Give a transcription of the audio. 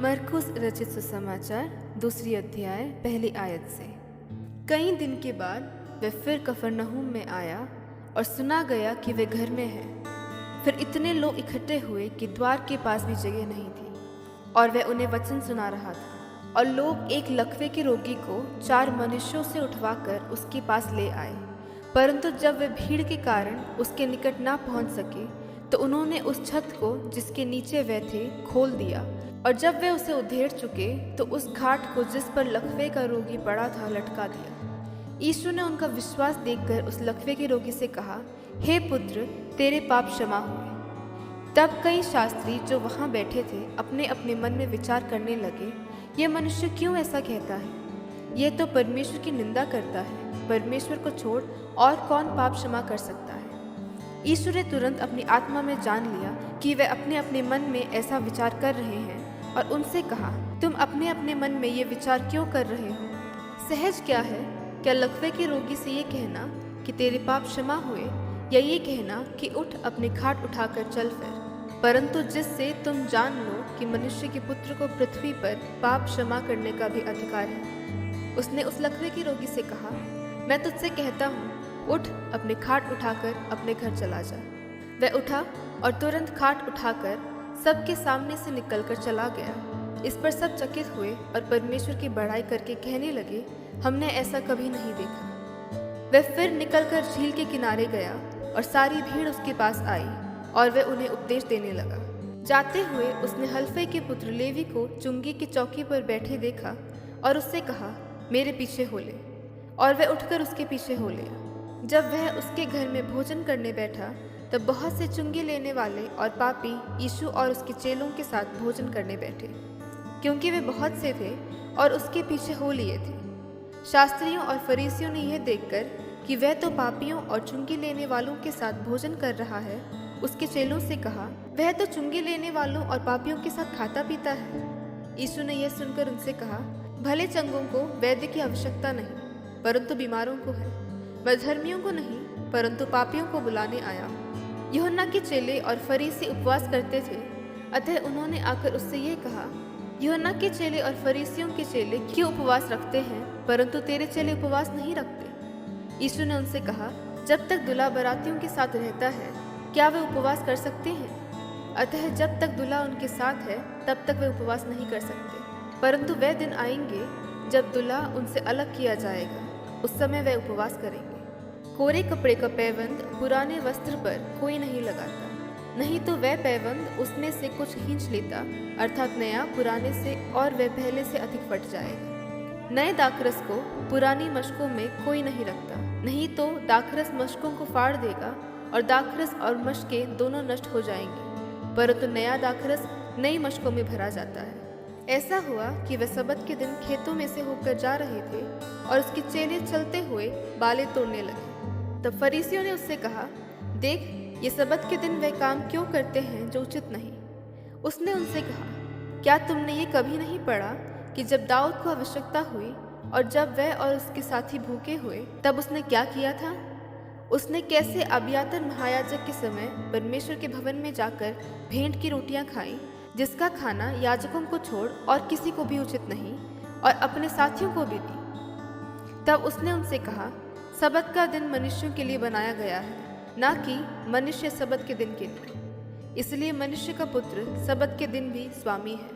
मरकुस रचित सुसमाचार 2 अध्याय 1 आयत से। कई दिन के बाद वह फिर कफरनहूम में आया और सुना गया कि वे घर में है। फिर इतने लोग इकट्ठे हुए कि द्वार के पास भी जगह नहीं थी और वह उन्हें वचन सुना रहा था। और लोग एक लकवे के रोगी को 4 मनुष्यों से उठवाकर उसके पास ले आए, परंतु जब वे भीड़ के कारण उसके निकट ना पहुंच सके तो उन्होंने उस छत को जिसके नीचे वे थे खोल दिया। और जब वे उसे उधेड़ चुके तो उस घाट को जिस पर लकवे का रोगी पड़ा था लटका दिया। यीशु ने उनका विश्वास देखकर उस लकवे के रोगी से कहा, हे पुत्र, तेरे पाप क्षमा हुए। तब कई शास्त्री जो वहाँ बैठे थे अपने अपने मन में विचार करने लगे, यह मनुष्य क्यों ऐसा कहता है? यह तो परमेश्वर की निंदा करता है। परमेश्वर को छोड़ और कौन पाप क्षमा कर सकता है? यीशु ने तुरंत अपनी आत्मा में जान लिया कि वे अपने अपने मन में ऐसा विचार कर रहे हैं और उनसे कहा, तुम अपने अपने मन में ये विचार क्यों कर रहे हो? सहज क्या है? क्या लकवे के रोगी से ये कहना कि तेरे पाप क्षमा हुए, या ये कहना कि उठ अपने खाट उठाकर चल फिर? परंतु जिससे तुम जान लो कि मनुष्य के पुत्र को पृथ्वी पर पाप क्षमा करने का भी अधिकार है। उसने उस लकवे के रोगी से कहा, मैं तुझसे कहता हूँ, उठ अपने खाट उठाकर अपने घर चला जा। वह उठा और तुरंत खाट उठाकर सबके सामने से निकलकर चला गया। इस पर सब चकित हुए और परमेश्वर की बड़ाई करके कहने लगे, हमने ऐसा कभी नहीं देखा। वह फिर निकलकर झील के किनारे गया और सारी भीड़ उसके पास आई और वह उन्हें उपदेश देने लगा। जाते हुए उसने हल्फई के पुत्र लेवी को चुंगी की चौकी पर बैठे देखा और उससे कहा, मेरे पीछे हो ले। और वह उठकर उसके पीछे हो लिया। जब वह उसके घर में भोजन करने बैठा तब बहुत से चुंगी लेने वाले और पापी यीशु और उसके चेलों के साथ भोजन करने बैठे, क्योंकि वे बहुत से थे और उसके पीछे हो लिए थे। शास्त्रियों और फरीसियों ने यह देखकर कि वह तो पापियों और चुंगी लेने वालों के साथ भोजन कर रहा है, उसके चेलों से कहा, वह तो चुंगी लेने वालों और पापियों के साथ खाता पीता है। यीशु ने यह सुनकर उनसे कहा, भले चंगों को वैद्य की आवश्यकता नहीं, परंतु बीमारों को है। मैं धर्मियों को नहीं परंतु पापियों को बुलाने आया। यूहन्ना के चेले और फरीसी उपवास करते थे, अतः उन्होंने आकर उससे ये कहा, यूहन्ना के चेले और फरीसियों के चेले क्यों उपवास रखते हैं, परंतु तेरे चेले उपवास नहीं रखते? यीशु ने उनसे कहा, जब तक दूल्हा बारातियों के साथ रहता है क्या वे उपवास कर सकते हैं? अतः जब तक दूल्हा उनके साथ है तब तक वे उपवास नहीं कर सकते। परंतु वह दिन आएंगे जब दूल्हा उनसे अलग किया जाएगा, उस समय वे उपवास करेंगे। कोरे कपड़े का पैबंद पुराने वस्त्र पर कोई नहीं लगाता, नहीं तो वह पैबंद उसमें से कुछ खींच लेता, अर्थात नया पुराने से, और वह पहले से अधिक फट जाएगा। नए दाखरस को पुरानी मशकों में कोई नहीं रखता, नहीं तो दाखरस मशकों को फाड़ देगा और दाखरस और मशकें दोनों नष्ट हो जाएंगी, परंतु नया दाखरस नई मशकों में भरा जाता है। ऐसा हुआ कि वे सबत के दिन खेतों में से होकर जा रहे थे और उसके चेले चलते हुए बालें तोड़ने लगे। तब फरीसियों ने उससे कहा, देख, ये सबत के दिन वे काम क्यों करते हैं जो उचित नहीं? उसने उनसे कहा, क्या तुमने ये कभी नहीं पढ़ा कि जब दाऊद को आवश्यकता हुई और जब वह और उसके साथी भूखे हुए तब उसने क्या किया था? उसने कैसे अबियातर महायाजक के समय परमेश्वर के भवन में जाकर भेंट की रोटियां खाई, जिसका खाना याजकों को छोड़ और किसी को भी उचित नहीं, और अपने साथियों को भी दी। तब उसने उनसे कहा, सबत का दिन मनुष्यों के लिए बनाया गया है, ना कि मनुष्य सबत के दिन के लिए। इसलिए मनुष्य का पुत्र सबत के दिन भी स्वामी है।